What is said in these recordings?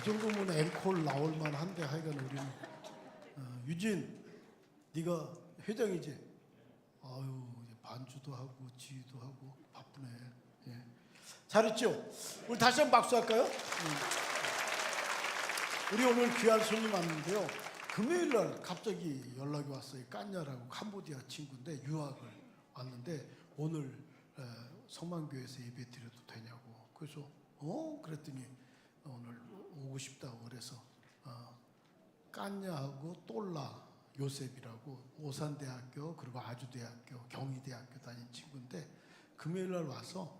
이 정도면 앵콜 나올 만한데 하여간 우리는 유진 네가 회장이지? 아유 이제 반주도 하고 지휘도 하고 바쁘네. 예. 잘했죠? 우리 다시 한번 박수 할까요? 우리 오늘 귀한 손님 왔는데요. 금요일 날 갑자기 연락이 왔어요. 깐냐라고 캄보디아 친구인데 유학을 왔는데 오늘 성만교회에서 예배 드려도 되냐고. 그래서 그랬더니 오늘 오고 싶다고 그래서 깐냐하고 똘라 요셉이라고 오산대학교 그리고 아주대학교 경희대학교 다닌 친구인데 금요일 날 와서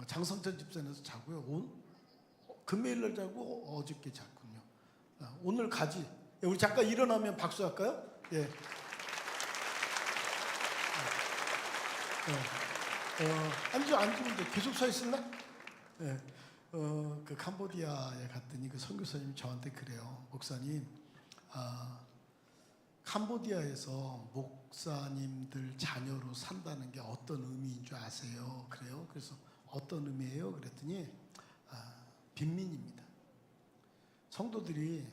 장성천 집산에서 자고요. 금요일 날 자고 어저께 잤군요. 오늘 가지. 우리 잠깐 일어나면 박수할까요? 예. 앉으면 돼. 계속 서 있을래? 예. 그 캄보디아에 갔더니 그 선교사님이 저한테 그래요. 목사님, 캄보디아에서 목사님들 자녀로 산다는 게 어떤 의미인 줄 아세요? 그래요. 그래서 어떤 의미예요? 그랬더니 빈민입니다. 성도들이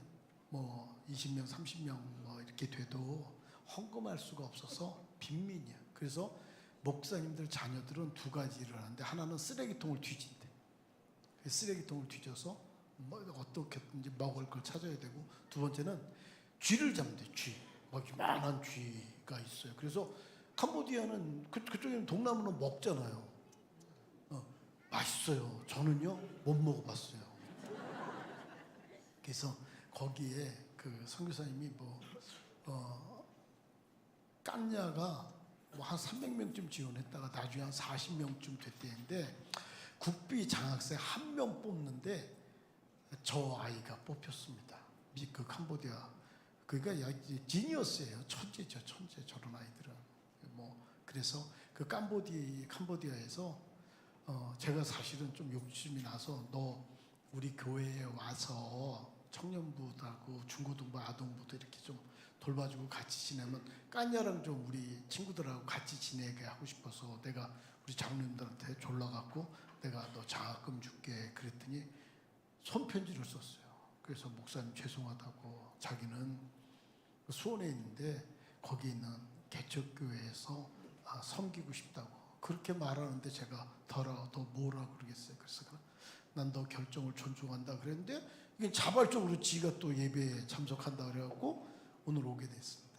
뭐 20명, 30명 뭐 이렇게 돼도 헌금할 수가 없어서 빈민이야. 그래서 목사님들 자녀들은 두 가지 일을 하는데 하나는 쓰레기통을 뒤진대. 쓰레기통을 뒤져서 뭐 어떻게든지 먹을 걸 찾아야 되고 두 번째는 쥐를 잡는데 쥐. 막 이만한 쥐가 있어요. 그래서 캄보디아는 그쪽에는 동남아는 먹잖아요. 맛있어요. 저는요 못 먹어봤어요. 그래서 거기에 그 선교사님이 깐냐가 뭐 한 300명쯤 지원했다가 나중에 한 40명쯤 됐대는데 국비 장학생 1명 뽑는데 저 아이가 뽑혔습니다. 그 캄보디아 그러니까 지니어스예요. 천재죠, 천재. 저런 아이들은 그래서 그 캄보디아에서 제가 사실은 좀 욕심이 나서 너 우리 교회에 와서 청년부하고 중고등부, 아동부도 이렇게 좀 돌봐주고 같이 지내면 깐냐랑 좀 우리 친구들하고 같이 지내게 하고 싶어서 내가 우리 장로님들한테 졸라갖고 내가 너 장학금 줄게 그랬더니 손편지를 썼어요. 그래서 목사님 죄송하다고 자기는 수원에 있는데 거기 있는 개척교회에서 섬기고 싶다고 그렇게 말하는데 제가 더 뭐라 그러겠어요. 그래서 난 너 결정을 존중한다 그랬는데 이게 자발적으로 지가 또 예배에 참석한다 그래갖고 오늘 오게 됐습니다.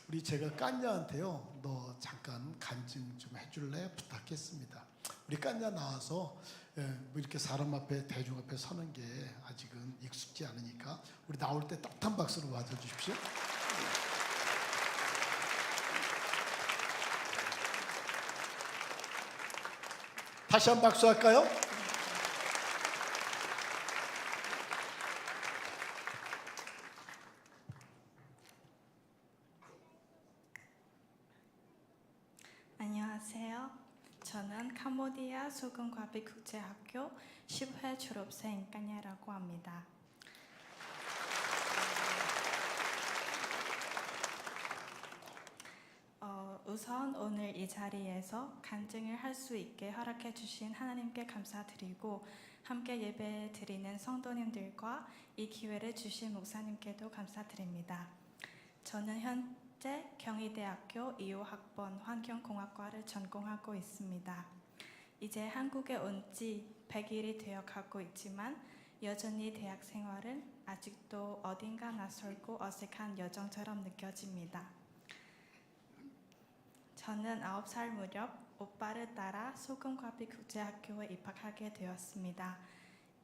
우리 제가 깐냐한테요 너 잠깐 간증 좀 해줄래 부탁했습니다. 우리 깐냐 나와서 뭐 이렇게 사람 앞에 대중 앞에 서는 게 아직은 익숙지 않으니까 우리 나올 때 따뜻한 박수로 맞아주십시오. 다시 한 박수 할까요? 안녕하세요. 저는 캄보디아 소금과비국제학교 10회 졸업생 깐냐라고 합니다. 우선 오늘 이 자리에서 간증을 할 수 있게 허락해 주신 하나님께 감사드리고 함께 예배 드리는 성도님들과 이 기회를 주신 목사님께도 감사드립니다. 저는 현재 경희대학교 2호학번 환경공학과를 전공하고 있습니다. 이제 한국에 온 지 100일이 되어 가고 있지만 여전히 대학 생활은 아직도 어딘가 낯설고 어색한 여정처럼 느껴집니다. 저는 9살 무렵 오빠를 따라 소금과비국제학교에 입학하게 되었습니다.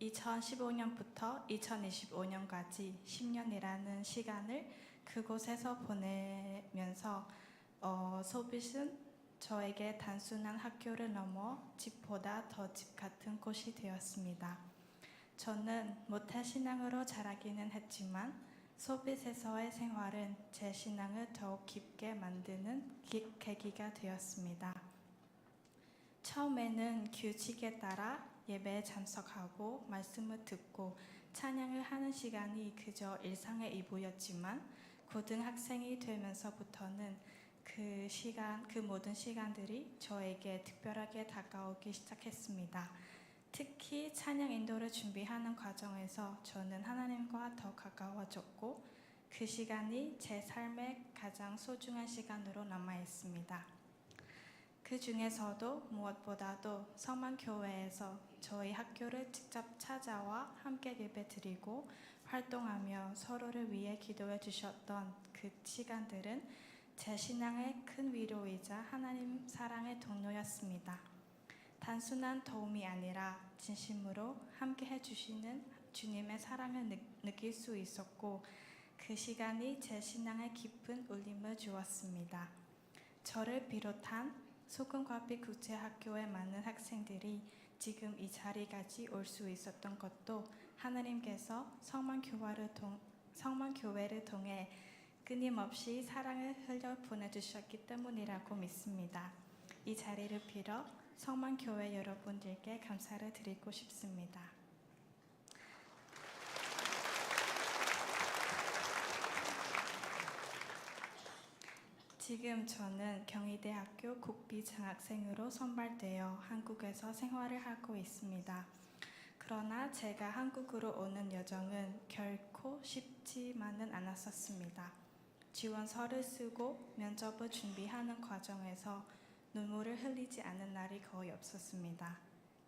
2015년부터 2025년까지 10년이라는 시간을 그곳에서 보내면서 소빗은 저에게 단순한 학교를 넘어 집보다 더 집 같은 곳이 되었습니다. 저는 모태신앙으로 자라기는 했지만 소빗에서의 생활은 제 신앙을 더욱 깊게 만드는 계기가 되었습니다. 처음에는 규칙에 따라 예배에 참석하고 말씀을 듣고 찬양을 하는 시간이 그저 일상의 일부였지만 고등학생이 되면서부터는 그 모든 시간들이 저에게 특별하게 다가오기 시작했습니다. 특히 찬양 인도를 준비하는 과정에서 저는 하나님과 더 가까워졌고 그 시간이 제 삶의 가장 소중한 시간으로 남아 있습니다. 그 중에서도 무엇보다도 성만교회에서 저희 학교를 직접 찾아와 함께 예배드리고 활동하며 서로를 위해 기도해 주셨던 그 시간들은 제 신앙의 큰 위로이자 하나님 사랑의 동료였습니다. 단순한 도움이 아니라 진심으로 함께 해주시는 주님의 사랑을 느낄 수 있었고 그 시간이 제 신앙에 깊은 울림을 주었습니다. 저를 비롯한 소금과빛 국제학교의 많은 학생들이 지금 이 자리까지 올 수 있었던 것도 하나님께서 성만교회를 통해 끊임없이 사랑을 흘려 보내주셨기 때문이라고 믿습니다. 이 자리를 빌어 성만교회 여러분들께 감사를 드리고 싶습니다. 지금 저는 경희대학교 국비장학생으로 선발되어 한국에서 생활을 하고 있습니다. 그러나 제가 한국으로 오는 여정은 결코 쉽지만은 않았었습니다. 지원서를 쓰고 면접을 준비하는 과정에서 눈물을 흘리지 않은 날이 거의 없었습니다.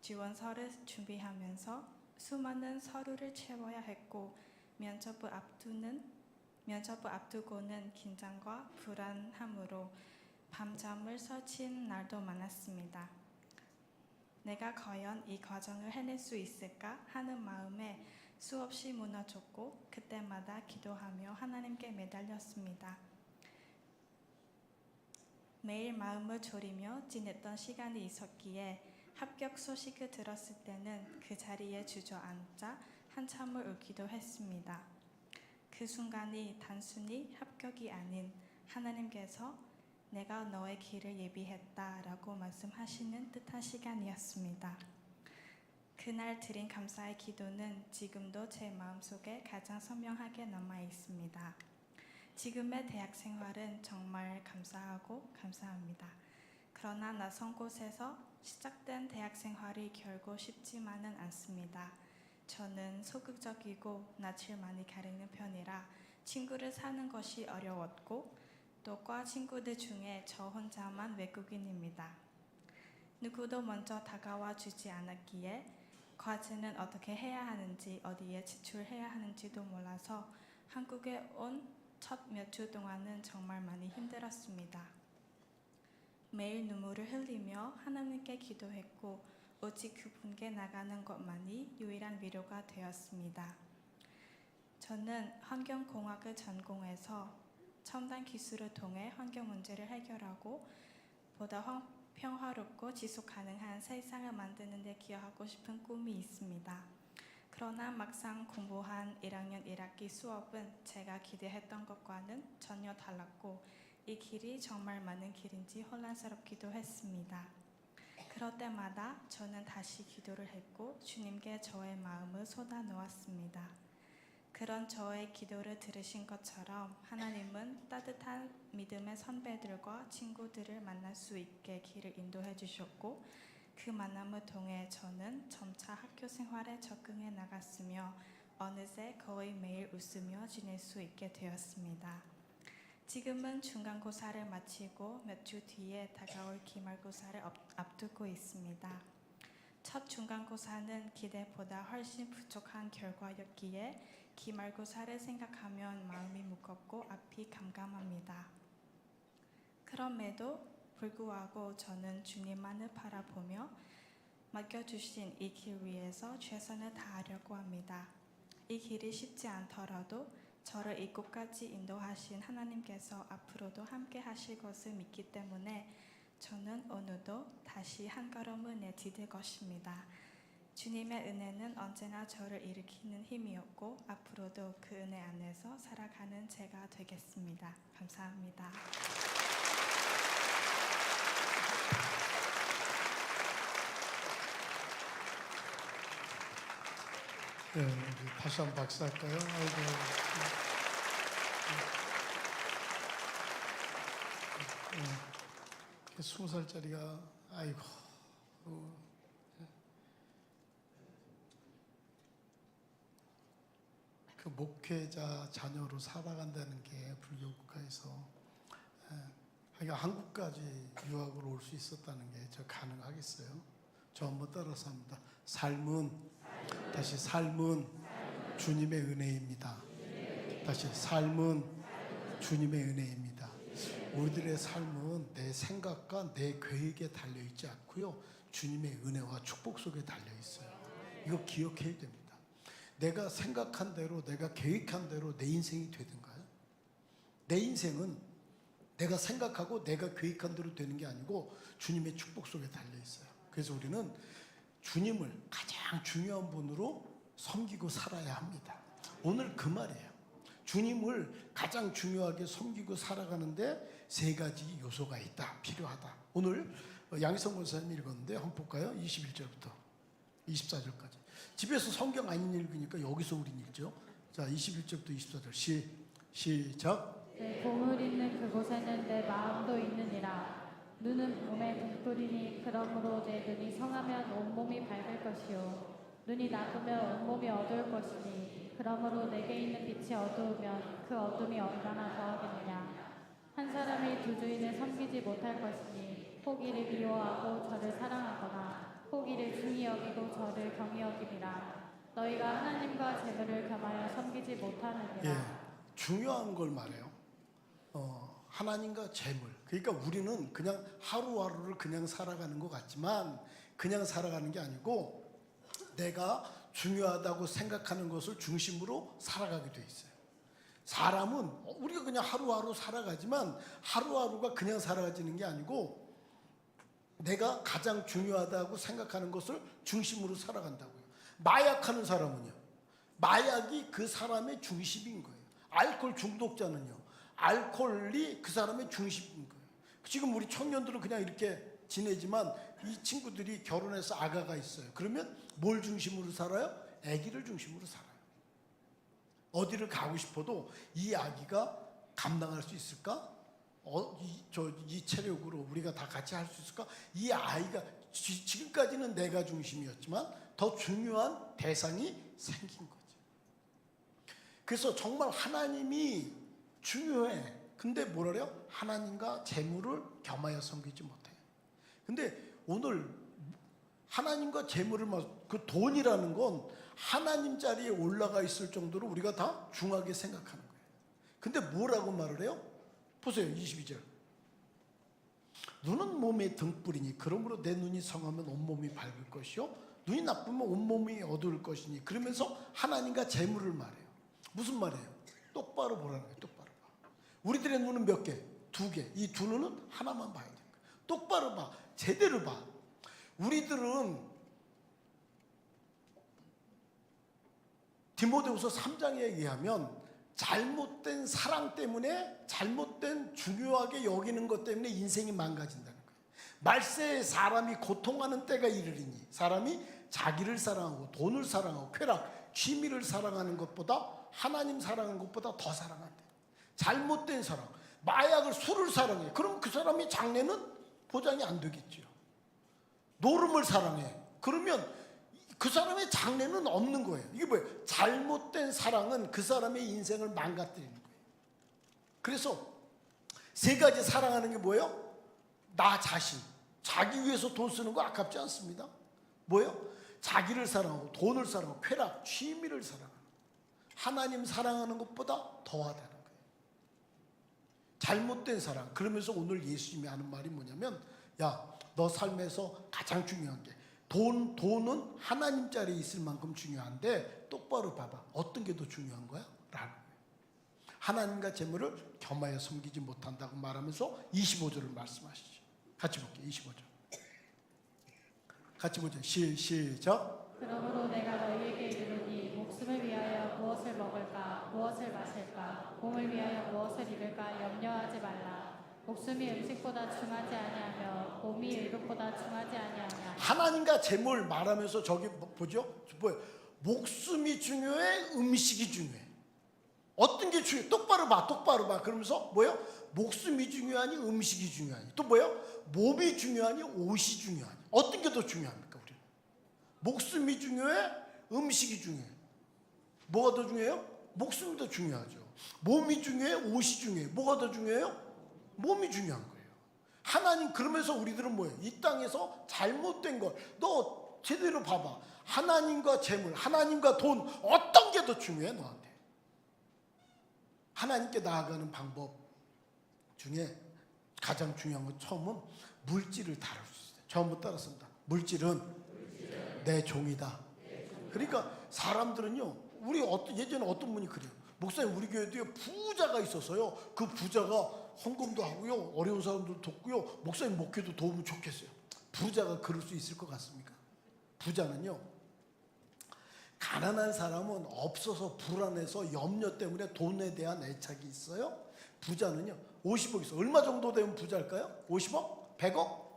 지원서를 준비하면서 수많은 서류를 채워야 했고 면접을 앞두고는 긴장과 불안함으로 밤잠을 설친 날도 많았습니다. 내가 과연 이 과정을 해낼 수 있을까 하는 마음에 수없이 무너졌고 그때마다 기도하며 하나님께 매달렸습니다. 매일 마음을 졸이며 지냈던 시간이 있었기에 합격 소식을 들었을 때는 그 자리에 주저앉아 한참을 울기도 했습니다. 그 순간이 단순히 합격이 아닌 하나님께서 내가 너의 길을 예비했다라고 말씀하시는 듯한 시간이었습니다. 그날 드린 감사의 기도는 지금도 제 마음속에 가장 선명하게 남아 있습니다. 지금의 대학 생활은 정말 감사하고 감사합니다. 그러나 낯선 곳에서 시작된 대학 생활이 결코 쉽지만은 않습니다. 저는 소극적이고 낯을 많이 가리는 편이라 친구를 사는 것이 어려웠고 또 과 친구들 중에 저 혼자만 외국인입니다. 누구도 먼저 다가와 주지 않았기에 과제는 어떻게 해야 하는지 어디에 지출해야 하는지도 몰라서 한국에 온 첫 몇 주 동안은 정말 많이 힘들었습니다. 매일 눈물을 흘리며 하나님께 기도했고 오직 그분께 나가는 것만이 유일한 위로가 되었습니다. 저는 환경공학을 전공해서 첨단 기술을 통해 환경 문제를 해결하고 보다 평화롭고 지속 가능한 세상을 만드는 데 기여하고 싶은 꿈이 있습니다. 그러나 막상 공부한 1학년 1학기 수업은 제가 기대했던 것과는 전혀 달랐고 이 길이 정말 많은 길인지 혼란스럽기도 했습니다. 그럴 때마다 저는 다시 기도를 했고 주님께 저의 마음을 쏟아 놓았습니다. 그런 저의 기도를 들으신 것처럼 하나님은 따뜻한 믿음의 선배들과 친구들을 만날 수 있게 길을 인도해 주셨고 그 만남을 통해 저는 점차 학교 생활에 적응해 나갔으며 어느새 거의 매일 웃으며 지낼 수 있게 되었습니다. 지금은 중간고사를 마치고 몇 주 뒤에 다가올 기말고사를 앞두고 있습니다. 첫 중간고사는 기대보다 훨씬 부족한 결과였기에 기말고사를 생각하면 마음이 무겁고 앞이 깜깜합니다. 그럼에도 불구하고 저는 주님만을 바라보며 맡겨주신 이 길 위에서 최선을 다하려고 합니다. 이 길이 쉽지 않더라도 저를 이곳까지 인도하신 하나님께서 앞으로도 함께 하실 것을 믿기 때문에 저는 오늘도 다시 한 걸음을 내디딜 것입니다. 주님의 은혜는 언제나 저를 일으키는 힘이었고 앞으로도 그 은혜 안에서 살아가는 제가 되겠습니다. 감사합니다. 네, 우리 다시 한번 박수할까요? 아이고. 20살짜리가 아이고 그 목회자 자녀로 살아간다는 게 불교 국가에서 그러니까 한국까지 유학을 올 수 있었다는 게 저 가능하겠어요? 저 한번 따라서 합니다. 삶은 다시 삶은 주님의 은혜입니다. 다시 삶은 주님의 은혜입니다. 우리들의 삶은 내 생각과 내 계획에 달려 있지 않고요. 주님의 은혜와 축복 속에 달려 있어요. 이거 기억해야 됩니다. 내가 생각한 대로, 내가 계획한 대로 내 인생이 되든가요? 내 인생은 내가 생각하고 내가 계획한 대로 되는 게 아니고 주님의 축복 속에 달려 있어요. 그래서 우리는 주님을 가장 중요한 분으로 섬기고 살아야 합니다. 오늘 그 말이에요. 주님을 가장 중요하게 섬기고 살아가는데 세 가지 요소가 있다, 필요하다. 오늘 양희성 권사님 읽었는데 한번 볼까요? 21절부터 24절까지. 집에서 성경 안 읽으니까 여기서 우린 읽죠. 자, 21절부터 24절 시작. 내 보물 있는 그곳에는 내 마음도 있느니라. 눈은 몸의 등불이니 그러므로 내 눈이 성하면 온몸이 밝을 것이요 눈이 나쁘면 온몸이 어두울 것이니 그러므로 내게 있는 빛이 어두우면 그 어둠이 얼마나 더하겠느냐. 한 사람이 두 주인을 섬기지 못할 것이니 혹 이를 미워하고 저를 사랑하거나 혹 이를 중히 여기고 저를 경히 여김이라. 너희가 하나님과 재물을 겸하여 섬기지 못하느니라. 예, 중요한 걸 말해요. 하나님과 재물. 그러니까 우리는 그냥 하루하루를 그냥 살아가는 것 같지만 그냥 살아가는 게 아니고 내가 중요하다고 생각하는 것을 중심으로 살아가게 돼 있어요. 사람은 우리가 그냥 하루하루 살아가지만 하루하루가 그냥 살아가지는 게 아니고 내가 가장 중요하다고 생각하는 것을 중심으로 살아간다고요. 마약하는 사람은요, 마약이 그 사람의 중심인 거예요. 알코올 중독자는요, 알코올이 그 사람의 중심인 거예요. 지금 우리 청년들은 그냥 이렇게 지내지만 이 친구들이 결혼해서 아가가 있어요. 그러면 뭘 중심으로 살아요? 아기를 중심으로 살아요. 어디를 가고 싶어도 이 아기가 감당할 수 있을까? 이 체력으로 우리가 다 같이 할 수 있을까? 이 아이가 지금까지는 내가 중심이었지만 더 중요한 대상이 생긴 거죠. 그래서 정말 하나님이 중요해. 근데 뭐래요? 하나님과 재물을 겸하여 섬기지 못해. 근데 오늘 하나님과 재물을 그 돈이라는 건 하나님 자리에 올라가 있을 정도로 우리가 다 중하게 생각하는 거예요. 근데 뭐라고 말을 해요? 보세요. 22절. 눈은 몸의 등불이니 그러므로 내 눈이 성하면 온몸이 밝을 것이요 눈이 나쁘면 온몸이 어두울 것이니. 그러면서 하나님과 재물을 말해요. 무슨 말이에요? 똑바로 보라는 거예요. 똑바로 봐. 우리들의 눈은 몇 개? 두 개. 이 두 눈은 하나만 봐야 돼요. 똑바로 봐. 제대로 봐. 우리들은 디모데후서 3장에 의하면 잘못된 사랑 때문에 잘못된 중요하게 여기는 것 때문에 인생이 망가진다는 거예요. 말세에 사람이 고통하는 때가 이르리니 사람이 자기를 사랑하고 돈을 사랑하고 쾌락, 취미를 사랑하는 것보다 하나님 사랑하는 것보다 더 사랑한대. 잘못된 사랑, 마약을, 술을 사랑해. 그럼 그 사람이 장래는 보장이 안 되겠죠. 노름을 사랑해. 그러면 그 사람의 장래는 없는 거예요. 이게 뭐예요? 잘못된 사랑은 그 사람의 인생을 망가뜨리는 거예요. 그래서 세 가지 사랑하는 게 뭐예요? 나 자신. 자기 위해서 돈 쓰는 거 아깝지 않습니다. 뭐예요? 자기를 사랑하고 돈을 사랑하고 쾌락, 취미를 사랑하고 하나님 사랑하는 것보다 더하다는 거예요. 잘못된 사랑. 그러면서 오늘 예수님이 하는 말이 뭐냐면, 야, 너 삶에서 가장 중요한 게 돈은 하나님 자리에 있을 만큼 중요한데 똑바로 봐봐. 어떤 게 더 중요한 거야? 라는 거예요. 하나님과 재물을 겸하여 섬기지 못한다고 말하면서 25절을 말씀하시죠. 같이 볼게요. 25절. 같이 보죠. 시작. 그러므로 내가 너희에게 이르노니 목숨을 위하여 무엇을 먹을까 무엇을 마실까 몸을 위하여 무엇을 입을까 염려하지 말라. 목숨이 음식보다 중하지 아니하며 몸이 의복보다 중하지 아니하냐. 하나님과 재물 말하면서 저기 보죠? 뭐예요? 목숨이 중요해? 음식이 중요해? 어떤 게 중요해? 똑바로 봐, 똑바로 봐. 그러면서 뭐예요? 목숨이 중요하니 음식이 중요하니. 또 뭐예요? 몸이 중요하니 옷이 중요하니. 어떤 게 더 중요합니까? 목숨이 중요해? 음식이 중요해? 뭐가 더 중요해요? 목숨이 더 중요하죠. 몸이 중요해요? 옷이 중요해요? 뭐가 더 중요해요? 몸이 중요한 거예요. 하나님, 그러면서 우리들은 뭐예요? 이 땅에서 잘못된 걸, 너 제대로 봐봐. 하나님과 재물, 하나님과 돈, 어떤 게 더 중요해 너한테? 하나님께 나아가는 방법 중에 가장 중요한 건 처음은 물질을 다룰 수 있어요. 처음부터 따랐습니다. 물질은 내 종이다. 그러니까 사람들은요, 우리 예전에 어떤 분이 그래요. 목사님, 우리 교회도요 부자가 있어서요, 그 부자가 헌금도 하고요, 어려운 사람들 돕고요, 목사님 목회도 도우면 좋겠어요. 부자가 그럴 수 있을 것 같습니까? 부자는요, 가난한 사람은 없어서 불안해서 염려 때문에 돈에 대한 애착이 있어요. 부자는요 50억 있어요. 얼마 정도 되면 부자일까요? 50억? 100억?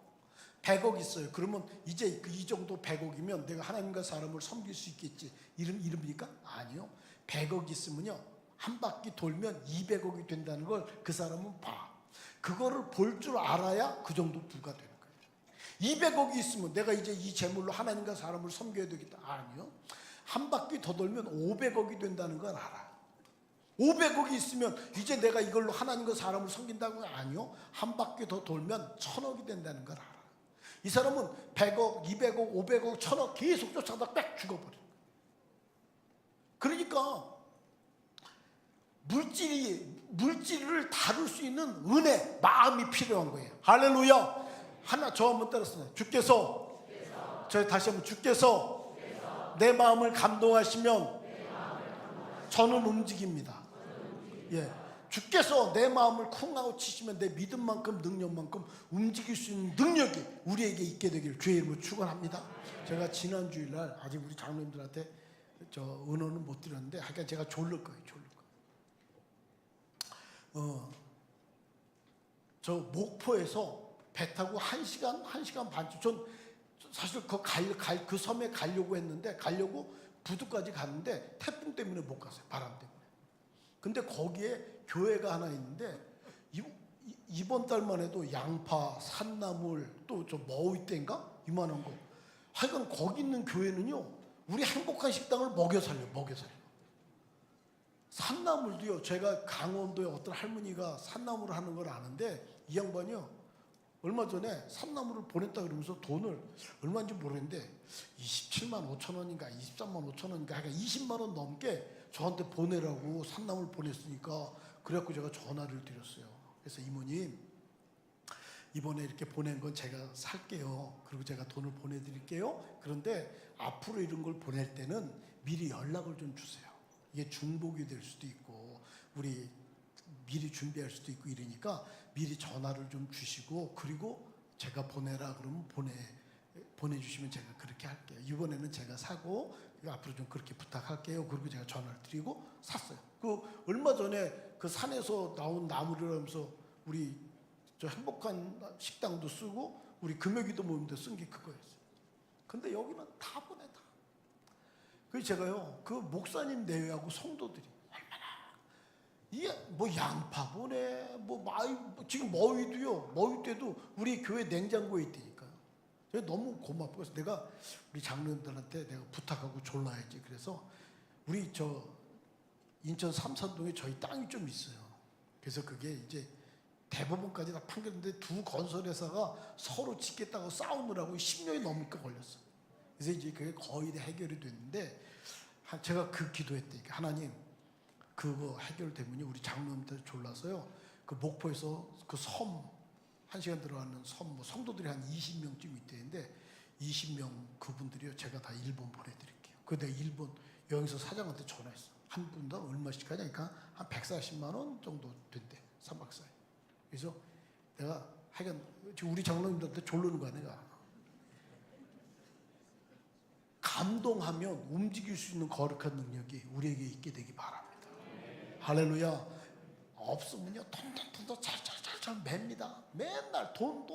100억 있어요. 그러면 이제 이 정도 100억이면 내가 하나님과 사람을 섬길 수 있겠지, 이름입니까? 아니요. 100억 있으면요, 한 바퀴 돌면 200억이 된다는 걸 그 사람은 봐. 그거를 볼 줄 알아야 그 정도 부가 되는 거예요. 200억이 있으면 내가 이제 이 재물로 하나님과 사람을 섬겨야 되겠다. 아니요. 한 바퀴 더 돌면 500억이 된다는 걸 알아. 500억이 있으면 이제 내가 이걸로 하나님과 사람을 섬긴다고? 아니요. 한 바퀴 더 돌면 1000억이 된다는 걸 알아. 이 사람은 100억, 200억, 500억, 1000억 계속 쫓아다 빽 죽어버려. 그러니까 물질을 다룰 수 있는 은혜, 마음이 필요한 거예요. 할렐루야. 하나 저 한번 따라서, 주께서 저 다시 한번, 주께서 내 마음을 감동하시면 저는 움직입니다. 예, 주께서 내 마음을 쿵하고 치시면 내 믿음만큼 능력만큼 움직일 수 있는 능력이 우리에게 있게 되기를 주의 이름으로 축원합니다. 제가 지난 주일날 아직 우리 장로님들한테 저 은혜는 못 드렸는데, 하여간 제가 졸릴 거예요. 저 목포에서 배 타고 1시간 반쯤, 전 사실 그 섬에 가려고 했는데, 부두까지 갔는데 태풍 때문에 못 갔어요. 바람 때문에. 근데 거기에 교회가 하나 있는데, 이번 달만 해도 양파, 산나물, 또 저 머위대인가? 이만한 거. 하여간 거기 있는 교회는요, 우리 행복한 식당을 먹여 살려. 산나물도요, 제가 강원도에 어떤 할머니가 산나물을 하는 걸 아는데, 이 양반이요, 얼마 전에 산나물을 보냈다 그러면서 돈을 얼마인지 모르겠는데 27만 5천 원인가 23만 5천 원인가, 하여간 20만 원 넘게 저한테 보내라고 산나물 보냈으니까, 그래갖고 제가 전화를 드렸어요. 그래서 이모님, 이번에 이렇게 보낸 건 제가 살게요. 그리고 제가 돈을 보내드릴게요. 그런데 앞으로 이런 걸 보낼 때는 미리 연락을 좀 주세요. 이게 중복이 될 수도 있고 우리 미리 준비할 수도 있고 이러니까 미리 전화를 좀 주시고, 그리고 제가 보내라 그러면 보내주시면 제가 그렇게 할게요. 이번에는 제가 사고 앞으로 좀 그렇게 부탁할게요. 그리고 제가 전화를 드리고 샀어요. 그 얼마 전에 그 산에서 나온 나물이라면서 우리 저 행복한 식당도 쓰고 우리 금요기도 모임도 쓴 게 그거였어요. 근데 여기는 다 보내, 다. 그래서 제가요, 그 목사님 내외하고 성도들이 이게 뭐 양파 보내, 지금 머위대도 우리 교회 냉장고에 있다니까요. 제가 너무 고맙고, 그래서 내가 우리 장로님들한테 내가 부탁하고 졸라야지. 그래서 우리 저 인천 삼산동에 저희 땅이 좀 있어요. 그래서 그게 이제 대법원까지 다 판결했는데 두 건설회사가 서로 짓겠다고 싸우느라고 10년이 넘게 걸렸어. 그래서 이제 그게 거의 다 해결이 됐는데, 제가 그 기도했다니까. 하나님, 그거 해결되면요, 우리 장로님들 졸라서요, 그 목포에서 그 섬, 1시간 들어가는 섬, 성도들이 한 20명쯤 있대는데 20명 그분들이요, 제가 다 일본 보내드릴게요. 그 내가 일본 여기서 사장한테 전화했어. 한 분당 얼마씩 하냐니까 한 140만 원 정도 된대, 3박 4일. 그래서 내가 하여간 지금 우리 장로님들한테 졸르는 거야, 내가. 감동하면 움직일 수 있는 거룩한 능력이 우리에게 있게 되기 바랍니다. 할렐루야. 없으면요, 돈 잘 맵니다. 맨날 돈.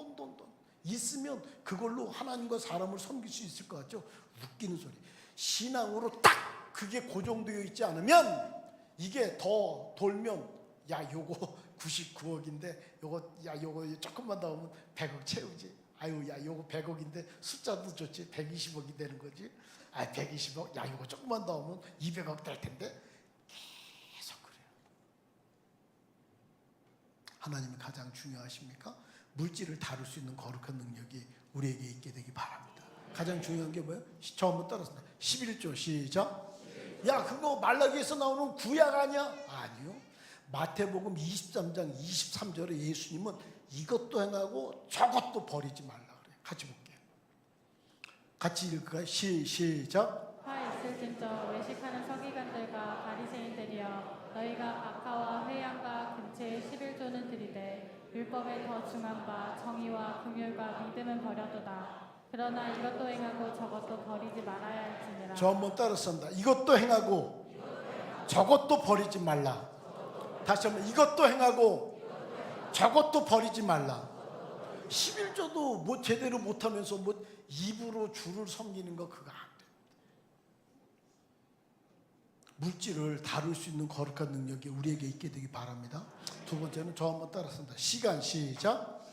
있으면 그걸로 하나님과 사람을 섬길 수 있을 것 같죠? 웃기는 소리. 신앙으로 딱 그게 고정되어 있지 않으면, 이게 더 돌면, 야 요거 99억인데 요거 조금만 더 하면 100억 채우지. 아유, 야 요거 100억인데 숫자도 좋지, 120억이 되는 거지. 120억, 야 요거 조금만 더 하면 200억 될 텐데. 하나님이 가장 중요하십니까? 물질을 다룰 수 있는 거룩한 능력이 우리에게 있게 되기 바랍니다. 가장 중요한 게 뭐예요? 저 한번 따라서 11조 시작. 야, 그거 말라기에서 나오는 구약 아니야? 아니요. 마태복음 23장 23절에 예수님은 이것도 행하고 저것도 버리지 말라 그래요. 같이 볼게요. 같이 읽을까요? 시작. 화 있을진저 외식하는 서기관들과 바리새인들이여 너희가 박하와 회양과 근처에 11조는 드리되 율법에 더 중한 바 정의와 긍휼과 믿음은 버려도다. 그러나 이것도 행하고 저것도 버리지 말아야 할지니라. 저 한번 따라서 한다. 이것도 행하고 저것도 버리지 말라. 다시 한번 이것도 행하고 저것도 버리지 말라. 11조도 뭐 제대로 못하면서 뭐 입으로 주를 섬기는 거 그거 안 돼. 물질을 다룰 수 있는 거룩한 능력이 우리에게 있게 되기 바랍니다. 두 번째는 저 한번 따라서 한다. 시간 시작.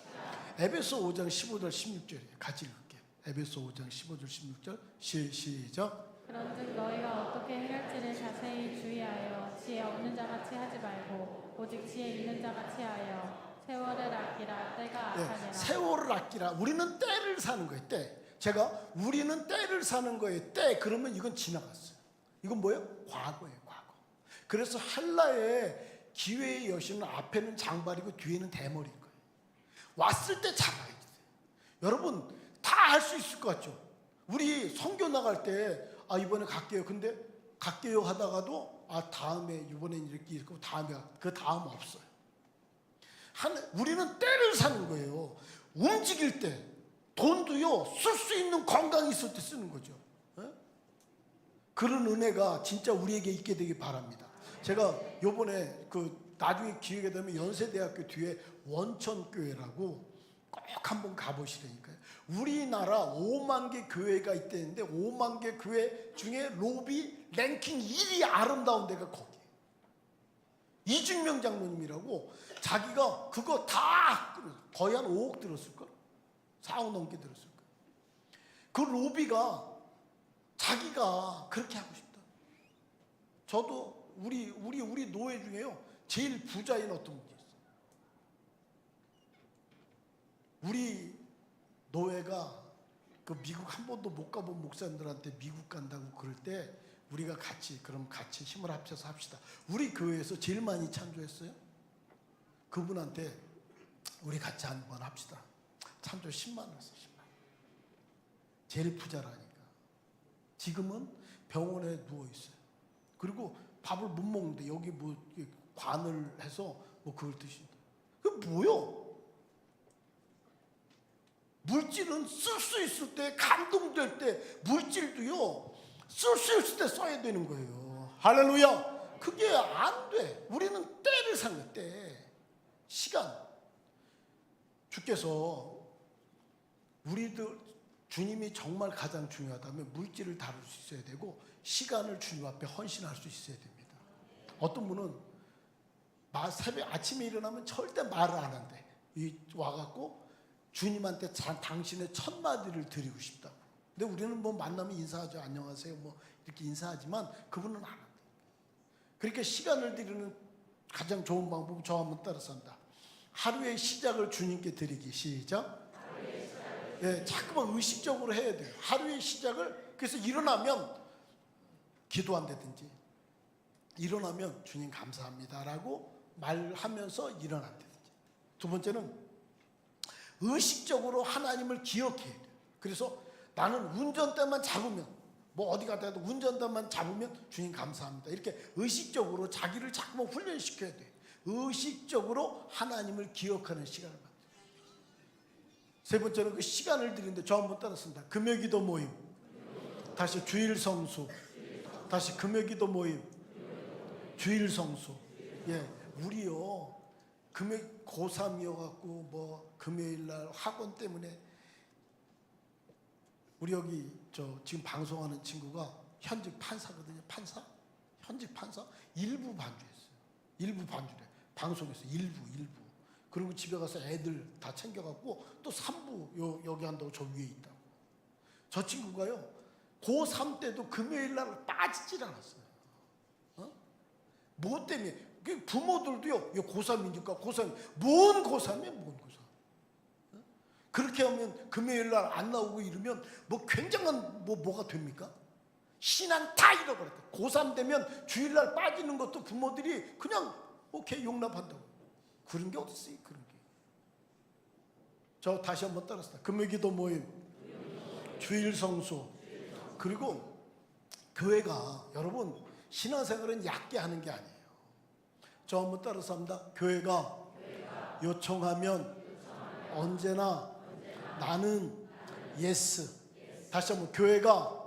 에베소 5장 15절 16절 같이 읽을게요. 에베소 5장 15절 16절 시작. 그런즉 너희가 어떻게 행할지를 자세히 주의하여 지혜 없는 자같이 하지 말고 오직 지혜 있는 자같이 하여 세월을 아끼라. 때가 악하니라. 세월을 아끼라. 우리는 때를 사는 거예요. 때. 제가 우리는 때를 사는 거예요. 때 그러면 이건 지나갔어요. 이건 뭐예요? 과거예요. 과거. 그래서 헬라의 기회의 여신은 앞에는 장발이고 뒤에는 대머리인 거예요. 왔을 때 잡아야 돼요. 여러분 다 할 수 있을 것 같죠? 우리 선교 나갈 때 이번에 갈게요. 근데 갈게요 하다가도 다음에 이번엔 이렇게 있고 다음에 그 다음 없어요. 우리는 때를 사는 거예요. 움직일 때 돈도요 쓸 수 있는 건강이 있을 때 쓰는 거죠. 그런 은혜가 진짜 우리에게 있게 되기 바랍니다. 제가 요번에 나중에 기회가 되면 연세대학교 뒤에 원천교회라고 꼭 한번 가보시라니까요. 우리나라 5만 개 교회가 있다는데 5만 개 교회 중에 로비 랭킹 1위 아름다운 데가 거기에요. 이중명 장로님이라고 자기가 그거 다 거의 한 5억 들었을걸? 4억 넘게 들었을걸? 그 로비가 자기가 그렇게 하고 싶다. 저도 우리 노회 중에요 제일 부자인 어떤 분이 있어요. 우리 노회가 그 미국 한 번도 못 가본 목사님들한테 미국 간다고 그럴 때 우리가 그럼 같이 힘을 합쳐서 합시다. 우리 교회에서 제일 많이 찬조했어요. 그분한테 우리 같이 한번 합시다. 찬조 10만 원 했어요. 10만 원. 제일 부자라니까. 지금은 병원에 누워 있어요. 그리고 밥을 못 먹는데 여기 뭐 관을 해서 뭐 그걸 드신다. 그게 뭐요? 물질은 쓸 수 있을 때 감동될 때 물질도요 쓸 수 있을 때 써야 되는 거예요. 할렐루야. 그게 안 돼. 우리는 때를 사는 거예요. 때. 시간. 주께서 우리들 주님이 정말 가장 중요하다면 물질을 다룰 수 있어야 되고 시간을 주님 앞에 헌신할 수 있어야 됩니다. 어떤 분은 새벽 아침에 일어나면 절대 말을 안 한대. 와갖고 주님한테 당신의 첫 마디를 드리고 싶다고. 근데 우리는 뭐 만나면 인사하죠. 안녕하세요. 뭐 이렇게 인사하지만 그분은 안 한대. 그러니까 시간을 드리는 가장 좋은 방법은 저 한번 따라서 한다. 하루의 시작을 주님께 드리기. 시작. 예, 자꾸만 의식적으로 해야 돼요. 하루의 시작을. 그래서 일어나면 기도한다든지 일어나면 주님 감사합니다라고 말하면서 일어난다든지. 두 번째는 의식적으로 하나님을 기억해야 돼요. 그래서 나는 운전대만 잡으면 뭐 어디 가더라도 운전대만 잡으면 주님 감사합니다. 이렇게 의식적으로 자기를 자꾸만 훈련시켜야 돼요. 의식적으로 하나님을 기억하는 시간을 만들어요. 세 번째는 그 시간을 드리는데 저 한번 따라습니다. 금요기도 모임. 다시 주일 성수. 다시 금요기도 모임. 주일 성수. 예, 우리요 고3이어갖고 뭐 금요일날 학원 때문에 우리 여기 지금 방송하는 친구가 현직 판사거든요. 판사? 현직 판사? 일부 반주했어요. 일부 반주래. 방송에서 일부. 그리고 집에 가서 애들 다 챙겨갖고 또 3부 여기 한다고 저 위에 있다고. 저 친구가요 고3 때도 금요일날 빠지질 않았어요. 뭐 때문에? 그 부모들도요, 고3이니까 고3, 뭔 고3이야, 뭔 고3. 그렇게 하면 금요일 날 안 나오고 이러면 뭐 굉장한 뭐가 됩니까? 신앙 다 잃어버렸다. 고3 되면 주일날 빠지는 것도 부모들이 그냥 오케이 용납한다고. 그런 게 어디 있어요, 그런 게. 저 다시 한번 따라서 금요기도 모임, 주일 성수, 그리고 교회가 여러분 신앙생활은 얕게 하는 게 아니에요. 저 한번 따라서 합니다. 교회가 요청하면 언제나 나는 예스. 다시 한번 교회가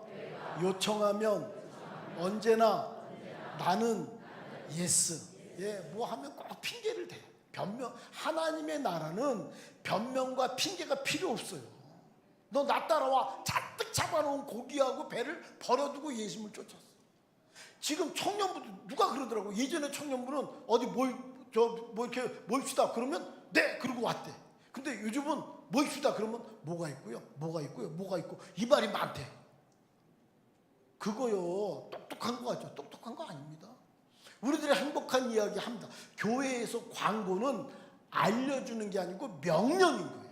요청하면 언제나 나는 예스. 예, 뭐 하면 꼭 핑계를 대요. 변명. 하나님의 나라는 변명과 핑계가 필요 없어요. 너 나 따라와. 잔뜩 잡아놓은 고기하고 배를 버려두고 예수님을 쫓았어. 지금 청년부도 누가 그러더라고. 예전에 청년부는 어디 뭐 이렇게 모입시다 그러면 네 그러고 왔대. 근데 요즘은 모입시다 그러면 뭐가 있고요, 뭐가 있고요, 뭐가 있고 이 말이 많대. 그거요 똑똑한 거 같죠? 똑똑한 거 아닙니다. 우리들이 행복한 이야기 합니다. 교회에서 광고는 알려주는 게 아니고 명령인 거예요.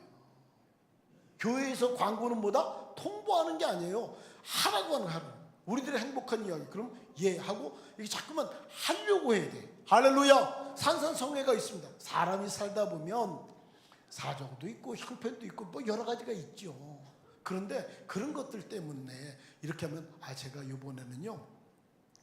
교회에서 광고는 뭐다? 통보하는 게 아니에요. 하라고 하는 하라. 우리들의 행복한 이야기. 그럼 예 하고 이게 자꾸만 하려고 해야 돼. 할렐루야. 산산성회가 있습니다. 사람이 살다 보면 사정도 있고 형편도 있고 뭐 여러 가지가 있죠. 그런데 그런 것들 때문에 이렇게 하면 제가 이번에는요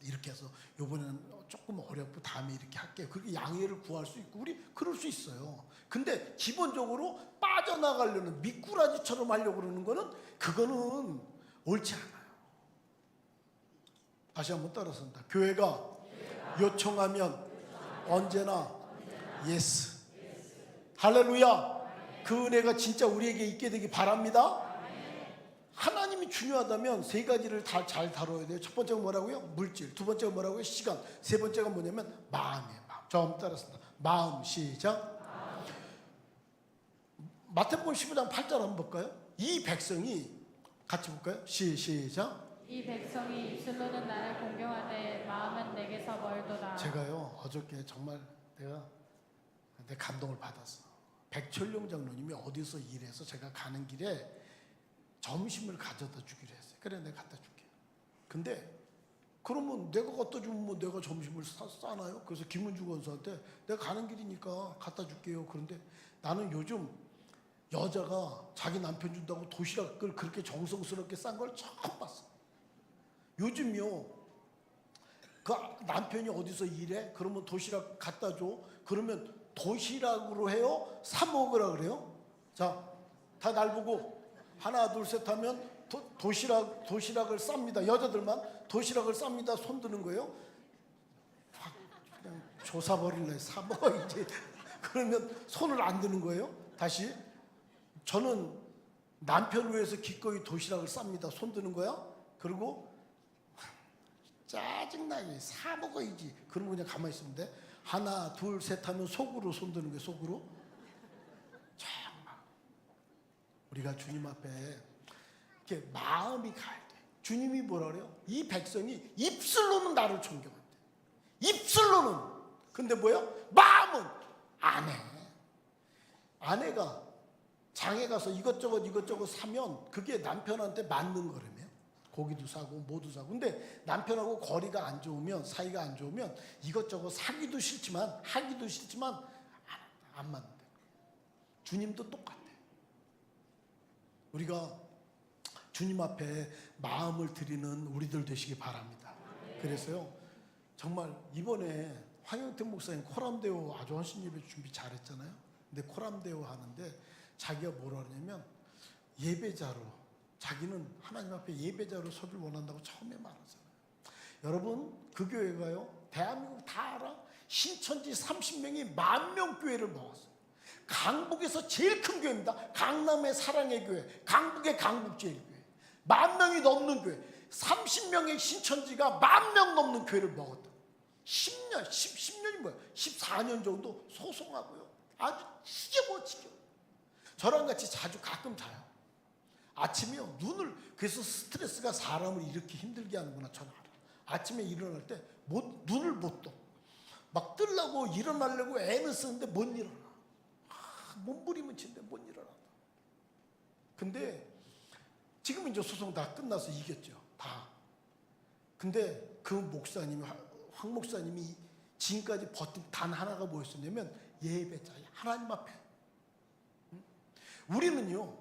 이렇게 해서 이번에는 조금 어렵고 다음에 이렇게 할게요. 그렇게 양해를 구할 수 있고 우리 그럴 수 있어요. 근데 기본적으로 빠져나가려는 미꾸라지처럼 하려고 그러는 거는 그거는 옳지 않아요. 다시 한번 따라서입니다. 교회가 요청하면 언제나 예스. 할렐루야. 그 은혜가 진짜 우리에게 있게 되기 바랍니다. 하나님이 중요하다면 세 가지를 다 잘 다뤄야 돼요. 첫 번째가 뭐라고요? 물질. 두 번째가 뭐라고요? 시간. 세 번째가 뭐냐면 마음이에요. 마음. 저 한번 따라습니다. 마음. 시작. 마태복음 15장 8절 한번 볼까요? 이 백성이 같이 볼까요? 시작. 이 백성이 입술로는 나를 공경하되 마음은 내게서 멀도다. 제가요 어저께 정말 내가 감동을 받았어. 백철룡 장로님이 어디서 일해서 제가 가는 길에 점심을 가져다 주기로 했어요. 그래 내가 갖다 줄게. 근데 그러면 내가 갖다 주면 뭐 내가 점심을 싸나요? 그래서 김은주 권사한테 내가 가는 길이니까 갖다 줄게요. 그런데 나는 요즘 여자가 자기 남편 준다고 도시락을 그렇게 정성스럽게 싼 걸 처음 봤어. 요즘요 그 남편이 어디서 일해? 그러면 도시락 갖다 줘. 그러면 도시락으로 해요? 사 먹으라 그래요? 자, 다 날 보고 하나 둘 셋 하면 도시락을 쌉니다. 여자들만 도시락을 쌉니다. 손 드는 거예요. 확 그냥 조사버릴래. 사 먹어야지. 그러면 손을 안 드는 거예요. 다시 저는 남편을 위해서 기꺼이 도시락을 쌉니다. 손 드는 거야. 그리고 짜증나게 사 먹어야지. 그러면 그냥 가만히 있으면 돼. 하나 둘 셋 하면 속으로 손 드는 거예요. 속으로. 정말 우리가 주님 앞에 이렇게 마음이 가야 돼. 주님이 뭐라 그래요? 이 백성이 입술로는 나를 존경한대. 입술로는. 근데 뭐야? 마음은 안 해. 아내가 장에 가서 이것저것 사면 그게 남편한테 맞는 거라며. 고기도 사고 뭐도 사고. 근데 남편하고 거리가 안 좋으면, 사이가 안 좋으면 이것저것 사기도 싫지만 하기도 싫지만 안 맞는데. 주님도 똑같아. 우리가 주님 앞에 마음을 드리는 우리들 되시기 바랍니다. 그래서요 정말 이번에 황영태 목사님 코람데오 아주 헌신 예배 준비 잘했잖아요. 근데 코람데오 하는데 자기가 뭐라 그러냐면 예배자로, 자기는 하나님 앞에 예배자로 서길 원한다고 처음에 말하잖아요. 여러분 그 교회가요 대한민국 다 알아. 신천지 30명이 10,000명 교회를 먹었어요. 강북에서 제일 큰 교회입니다. 강남의 사랑의 교회, 강북의 강북제일교회. 10,000명이 넘는 교회. 30명의 신천지가 10,000명 넘는 교회를 먹었다. 10년이 뭐야? 14년 정도 소송하고요. 아주 지겨워. 저랑 같이 자주 가끔 자요. 아침에요 눈을, 그래서 스트레스가 사람을 이렇게 힘들게 하는구나 저는 알아. 아침에 일어날 때 눈을 못 떠. 막 뜨려고 일어나려고 애는 쓰는데 못 일어나. 몸부림은 치는데 못 일어나. 근데 지금은 이제 소송 다 끝나서 이겼죠. 다. 근데 그 목사님이, 황 목사님이 지금까지 버틴 단 하나가 뭐였었냐면 예배자, 하나님 앞에. 우리는요,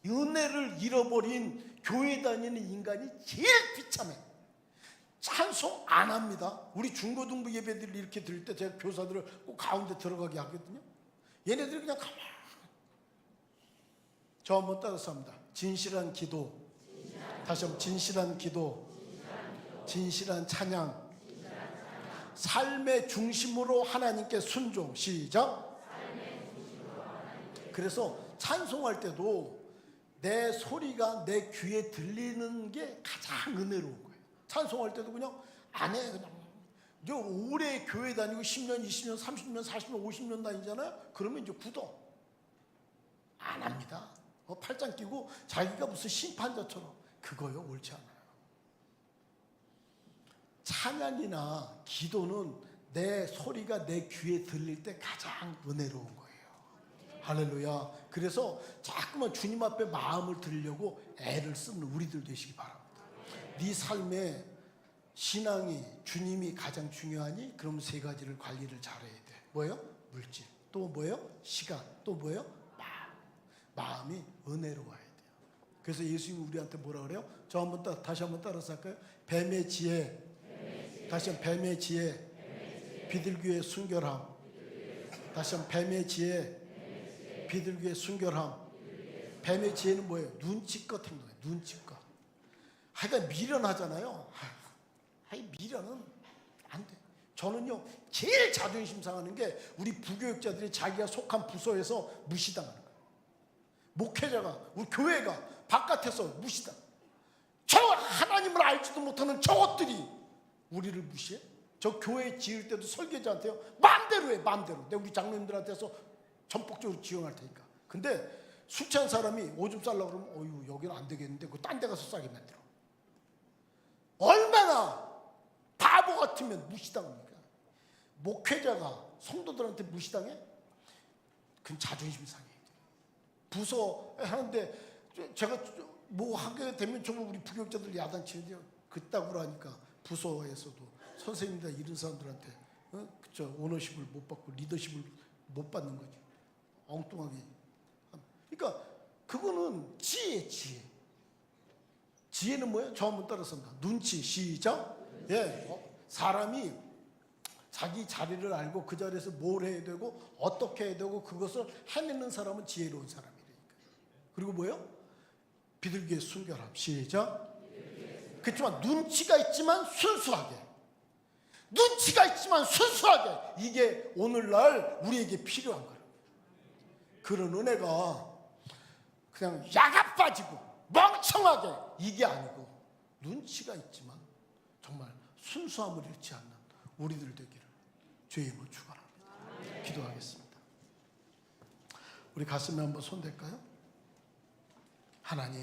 은혜를 잃어버린 교회 다니는 인간이 제일 비참해. 찬송 안 합니다. 우리 중고등부 예배들 이렇게 들을 때 제가 교사들을 꼭 가운데 들어가게 하거든요. 얘네들이 그냥 가만히. 저 한번 따라서 합니다. 진실한 기도. 다시 한번 진실한 기도. 진실한 찬양. 삶의 중심으로 하나님께 순종. 시작. 그래서 찬송할 때도 내 소리가 내 귀에 들리는 게 가장 은혜로운 거예요. 찬송할 때도 그냥 안 해. 그냥 이제 오래 교회 다니고 10년, 20년, 30년, 40년, 50년 다니잖아요. 그러면 이제 굳어. 안 합니다. 팔짱 끼고 자기가 무슨 심판자처럼. 그거요, 옳지 않아요. 찬양이나 기도는 내 소리가 내 귀에 들릴 때 가장 은혜로운 거예요. 할렐루야. 그래서 자꾸만 주님 앞에 마음을 들으려고 애를 쓰는 우리들 되시기 바랍니다. 네 삶의 신앙이 주님이 가장 중요하니 그럼 세 가지를 관리를 잘해야 돼. 뭐예요? 물질. 또 뭐예요? 시간. 또 뭐예요? 마음이 은혜로워야 돼요. 그래서 예수님이 우리한테 뭐라 그래요? 저 한번 다시 한번 따라서 할까요? 뱀의 지혜. 다시 한번 뱀의 지혜. 비둘기의 순결함. 다시 한번 뱀의 지혜. 비둘기의 순결함. 뱀의 지혜는 뭐예요? 눈치껏 행동해. 눈치껏. 하여간 미련하잖아요. 미련은 안 돼. 저는요, 제일 자존심 상하는 게 우리 부교육자들이 자기가 속한 부서에서 무시당하는 거예요. 목회자가, 우리 교회가 바깥에서 무시당. 저 하나님을 알지도 못하는 저것들이 우리를 무시해? 저 교회 지을 때도 설계자한테요, 마음대로 해, 마음대로. 내가 우리 장로님들한테서 전폭적으로 지원할 테니까. 근데 술 취한 사람이 오줌 싸려고 그러면 어휴, 여기는 안 되겠는데 그 딴 데 가서 싸게 만들어. 얼마나 바보 같으면 무시당합니까? 목회자가 성도들한테 무시당해? 그건 자존심 상해야 돼. 부서 하는데 제가 뭐 하게 되면 정말 우리 부교육자들 야단치는데요. 그따구로 하니까 부서에서도 선생님들 이런 사람들한테 그쵸, 오너십을 못 받고 리더십을 못 받는 거지. 엉뚱하게. 그러니까 그거는 지혜. 지혜는 뭐예요? 저 한번 따라서 합니다. 눈치. 시작. 예, 사람이 자기 자리를 알고 그 자리에서 뭘 해야 되고 어떻게 해야 되고 그것을 해내는 사람은 지혜로운 사람이니까. 그리고 뭐예요? 비둘기의 순결함. 시작. 그렇지만 눈치가 있지만 순수하게. 눈치가 있지만 순수하게. 이게 오늘날 우리에게 필요한 거예요. 그런 은혜가 그냥 야가 빠지고 멍청하게 이게 아니고 눈치가 있지만 정말 순수함을 잃지 않는 우리들 되기를 주의 이름으로 축원합니다. 기도하겠습니다. 우리 가슴에 한번 손댈까요? 하나님.